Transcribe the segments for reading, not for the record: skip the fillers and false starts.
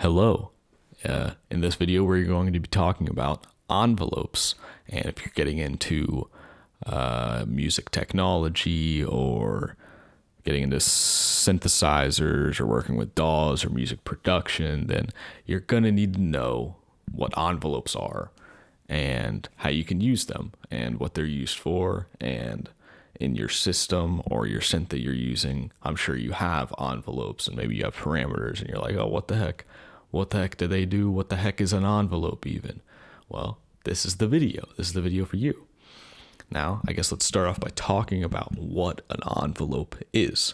Hello. In this video, we're going to be talking about envelopes. And if you're getting into music technology or getting into synthesizers or working with DAWs or music production, then you're going to need to know what envelopes are and how you can use them and what they're used for. And in your system or your synth that you're using, I'm sure you have envelopes and maybe you have parameters and you're like, oh, what the heck? What the heck do they do? What the heck is an envelope even? Well, this is the video. This is the video for you. Now, I guess let's start off by talking about what an envelope is.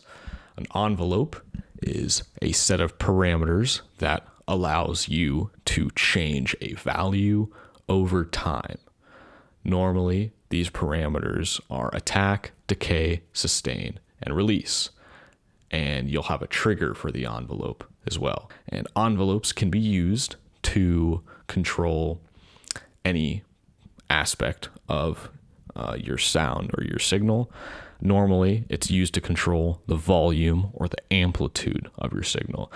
An envelope is a set of parameters that allows you to change a value over time. Normally, these parameters are attack, decay, sustain, and release. And you'll have a trigger for the envelope as well. And envelopes can be used to control any aspect of your sound or your signal. Normally, it's used to control the volume or the amplitude of your signal.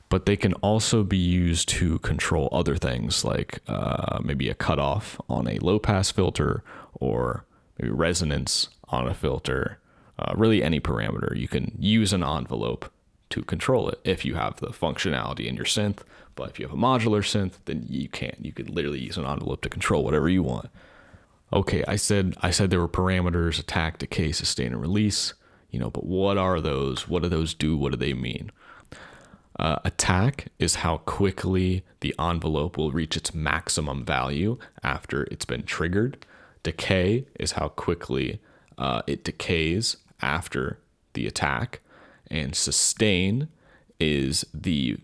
But they can also be used to control other things like maybe a cutoff on a low-pass filter or maybe resonance on a filter. Really any parameter. You can use an envelope to control it if you have the functionality in your synth. But if you have a modular synth, then you can't. You could literally use an envelope to control whatever you want. Okay, I said there were parameters: attack, decay, sustain, and release. But what are those? What do those do? What do they mean? Attack is how quickly the envelope will reach its maximum value after it's been triggered. Decay is how quickly it decays after the attack. And sustain is the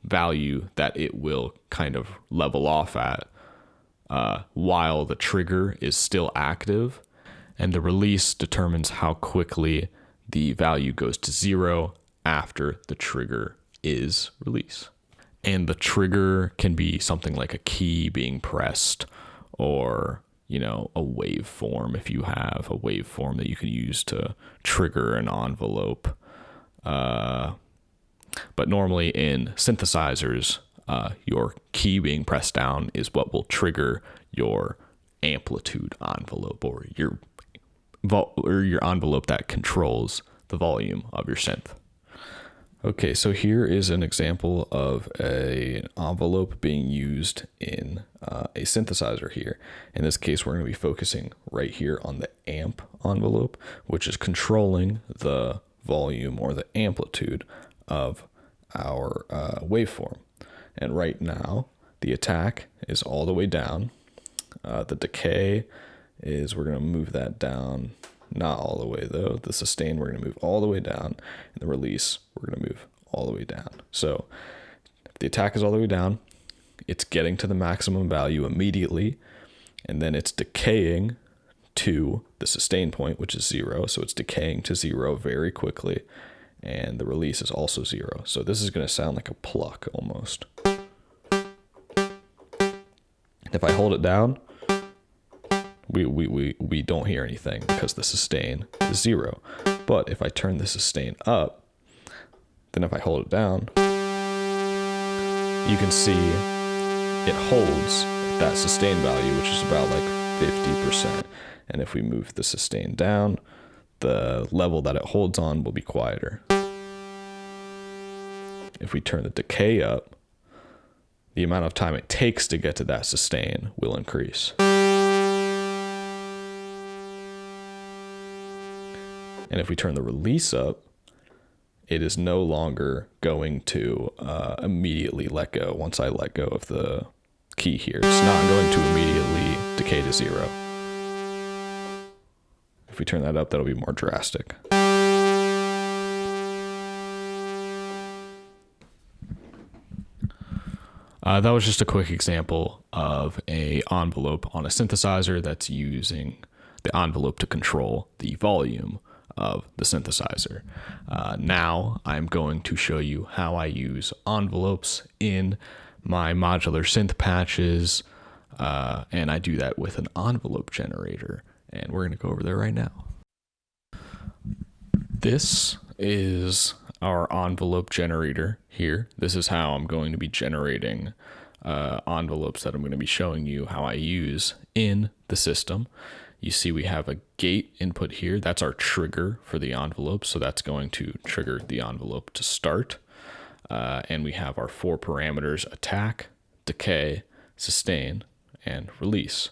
value that it will kind of level off at while the trigger is still active. And the release determines how quickly the value goes to zero after the trigger is released. And the trigger can be something like a key being pressed or a waveform, if you have a waveform that you can use to trigger an envelope. But normally in synthesizers, your key being pressed down is what will trigger your amplitude envelope or your envelope that controls the volume of your synth. Okay, so here is an example of an envelope being used in a synthesizer here. In this case, we're going to be focusing right here on the amp envelope, which is controlling the volume or the amplitude of our waveform. And right now, the attack is all the way down. The decay is, we're going to move that down. Not all the way though. The sustain, we're going to move all the way down. And the release, we're going to move all the way down. So if the attack is all the way down, it's getting to the maximum value immediately. And then it's decaying to the sustain point, which is zero. So it's decaying to zero very quickly. And the release is also zero. So this is going to sound like a pluck almost. If I hold it down, we don't hear anything because the sustain is zero. But if I turn the sustain up, then if I hold it down, you can see it holds that sustain value, which is about like 50%. And if we move the sustain down, the level that it holds on will be quieter. If we turn the decay up, the amount of time it takes to get to that sustain will increase. And if we turn the release up, it is no longer going to immediately let go. Once I let go of the key here, it's not going to immediately decay to zero. If we turn that up, that'll be more drastic. That was just a quick example of an envelope on a synthesizer that's using the envelope to control the volume of the synthesizer. Now I'm going to show you how I use envelopes in my modular synth patches, and I do that with an envelope generator, and we're going to go over there right now. This is our envelope generator here. This is how I'm going to be generating envelopes that I'm going to be showing you how I use in the system. You see we have a gate input here. That's our trigger for the envelope. So that's going to trigger the envelope to start. And we have our 4 parameters: attack, decay, sustain, and release.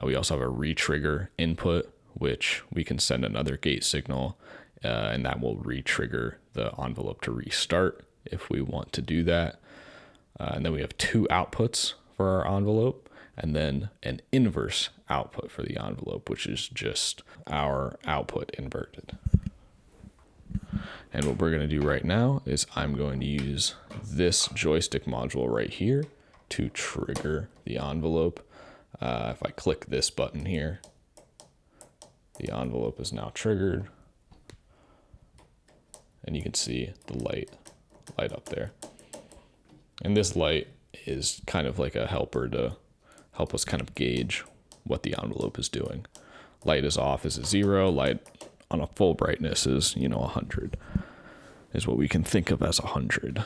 We also have a retrigger input, which we can send another gate signal, and that will retrigger the envelope to restart if we want to do that. And then we have 2 outputs for our envelope, and then an inverse output for the envelope, which is just our output inverted. And what we're going to do right now is I'm going to use this joystick module right here to trigger the envelope. If I click this button here, the envelope is now triggered. And you can see the light up there. And this light is kind of like a helper to help us kind of gauge what the envelope is doing. Light is off is a 0. Light on a full brightness is, 100. Is what we can think of as 100.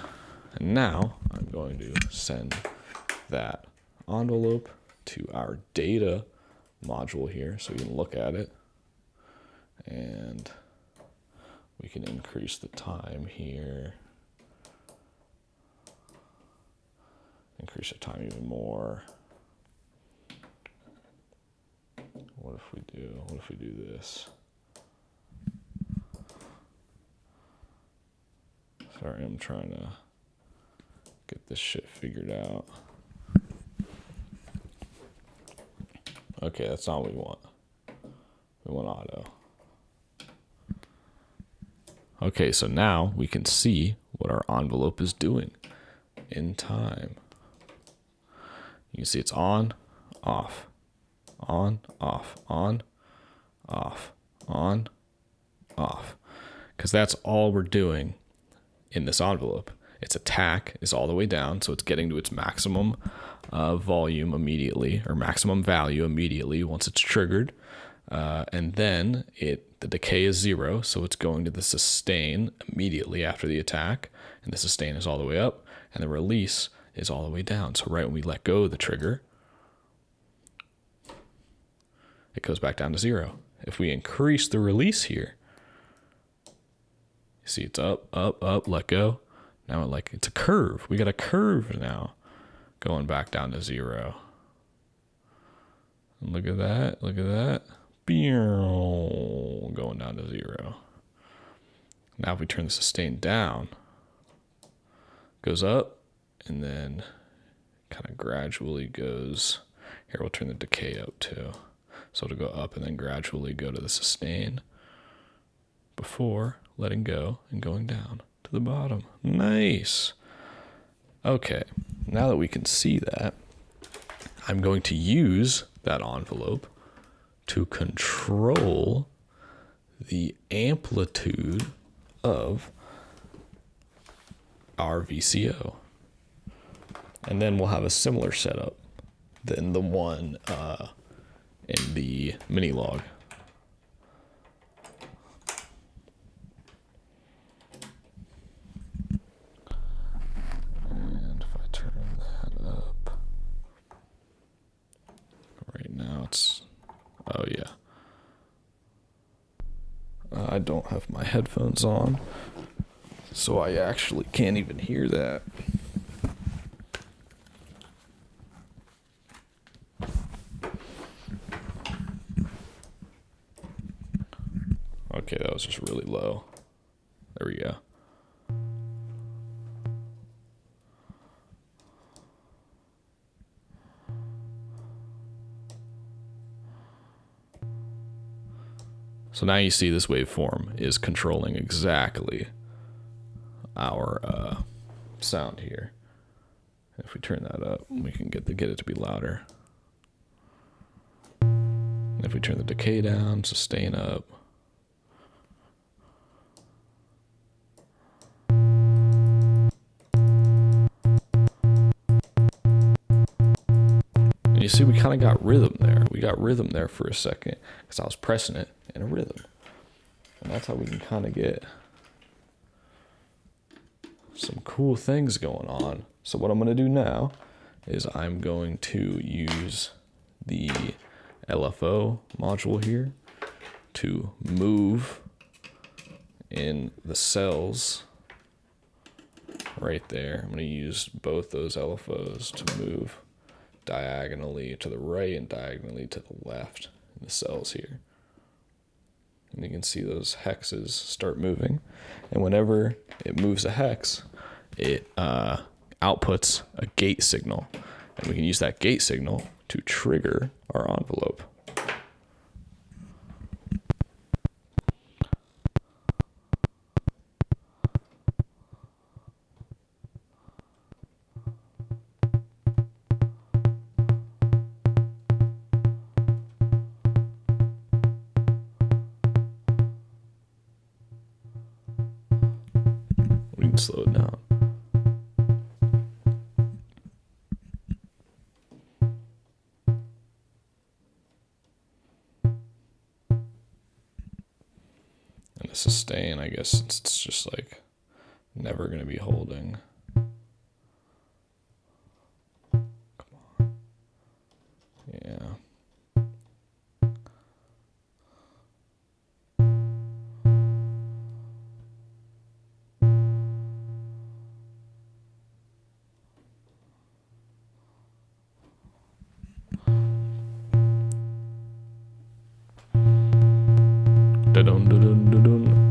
And now I'm going to send that envelope to our data module here so we can look at it. And we can increase the time here. Increase the time even more. What if we do this? Sorry, I'm trying to get this shit figured out. Okay, that's not what we want. We want auto. Okay, so now we can see what our envelope is doing in time. You can see it's on, off, on, off, on, off, on, off. Because that's all we're doing in this envelope. Its attack is all the way down, so it's getting to its maximum volume immediately, or maximum value immediately once it's triggered. And then the decay is 0, so it's going to the sustain immediately after the attack, and the sustain is all the way up, and the release is all the way down. So right when we let go of the trigger, it goes back down to 0. If we increase the release here, you see it's up, up, up, let go. Now it's a curve. We got a curve now going back down to 0. And look at that, look at that. Going down to 0. Now if we turn the sustain down, it goes up and then kind of gradually goes. Here we'll turn the decay up too. So it'll go up and then gradually go to the sustain before letting go and going down to the bottom. Nice. Okay, now that we can see that, I'm going to use that envelope to control the amplitude of our VCO. And then we'll have a similar setup than the one in the mini log. And if I turn that up, right now it's, oh yeah. I don't have my headphones on, so I actually can't even hear that. Okay, that was just really low. There we go. So now you see this waveform is controlling exactly our sound here. If we turn that up, we can get it to be louder. And if we turn the decay down, sustain up. And you see we kind of got rhythm there. We got rhythm there for a second because I was pressing it in a rhythm. And that's how we can kind of get some cool things going on. So what I'm going to do now is I'm going to use the LFO module here to move in the cells right there. I'm going to use both those LFOs to move diagonally to the right and diagonally to the left in the cells here. And you can see those hexes start moving. And whenever it moves a hex, it outputs a gate signal. And we can use that gate signal to trigger our envelope. We can slow it down. And the sustain, I guess it's just like never going to be holding. Come on. Yeah.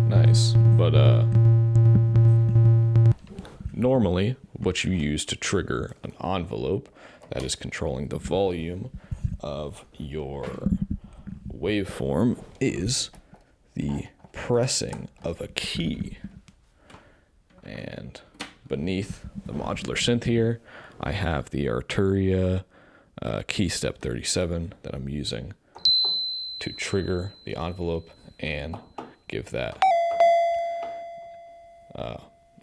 Nice. But normally what you use to trigger an envelope that is controlling the volume of your waveform is the pressing of a key. And beneath the modular synth here, I have the Arturia key step 37 that I'm using to trigger the envelope and give that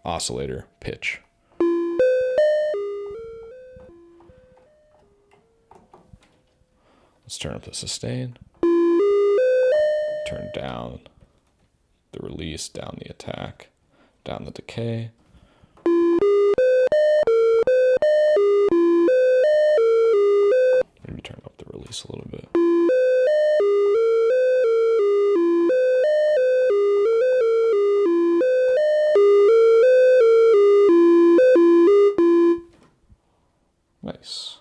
oscillator pitch. Let's turn up the sustain, turn down the release, down the attack, down the decay. Maybe turn up the release a little bit. Nice.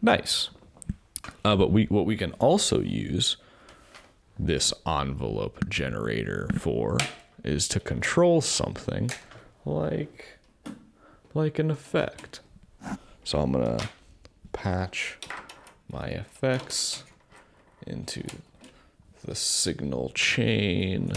Nice. But what we can also use this envelope generator for is to control something like an effect. So I'm gonna patch my effects into the signal chain.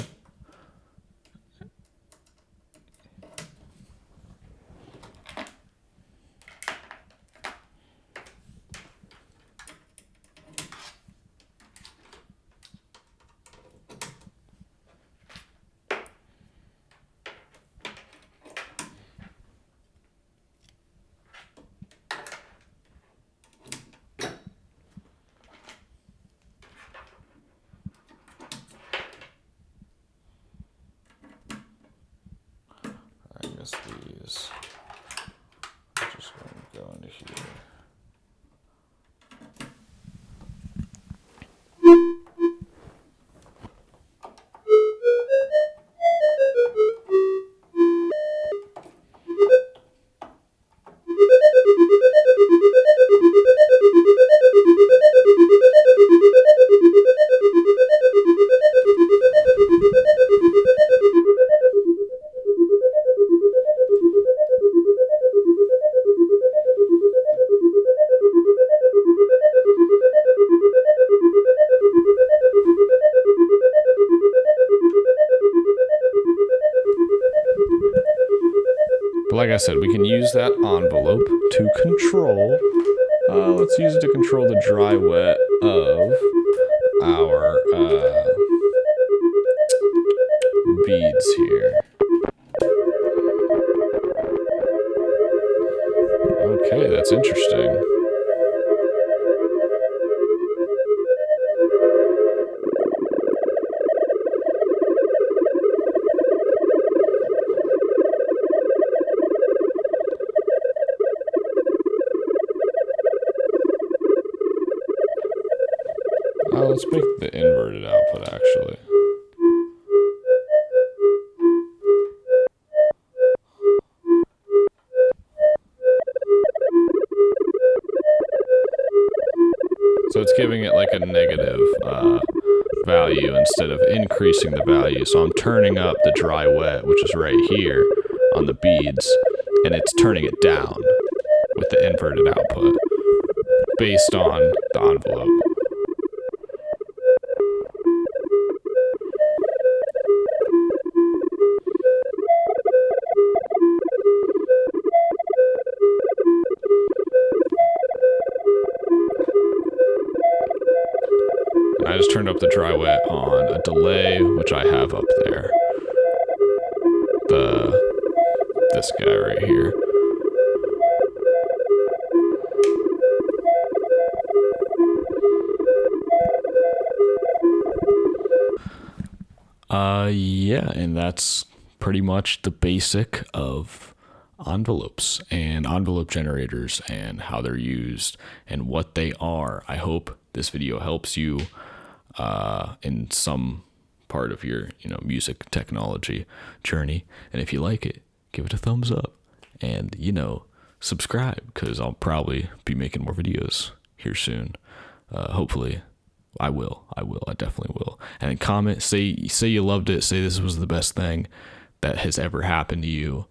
I guess these just going to go into here. But like I said, we can use that envelope to control, let's use it to control the dry wet of our beads here. That's interesting. Let's make the inverted output, actually. So it's giving it like a negative value instead of increasing the value. So I'm turning up the dry wet, which is right here on the beads, and it's turning it down with the inverted output based on the envelope. I just turned up the dry wet on a delay, which I have up there. This guy right here. Yeah, and that's pretty much the basic of envelopes and envelope generators and how they're used and what they are. I hope this video helps you in some part of your music technology journey, and if you like it, give it a thumbs up and subscribe, because I'll probably be making more videos here soon. Hopefully I definitely will. And comment, say you loved it, say this was the best thing that has ever happened to you.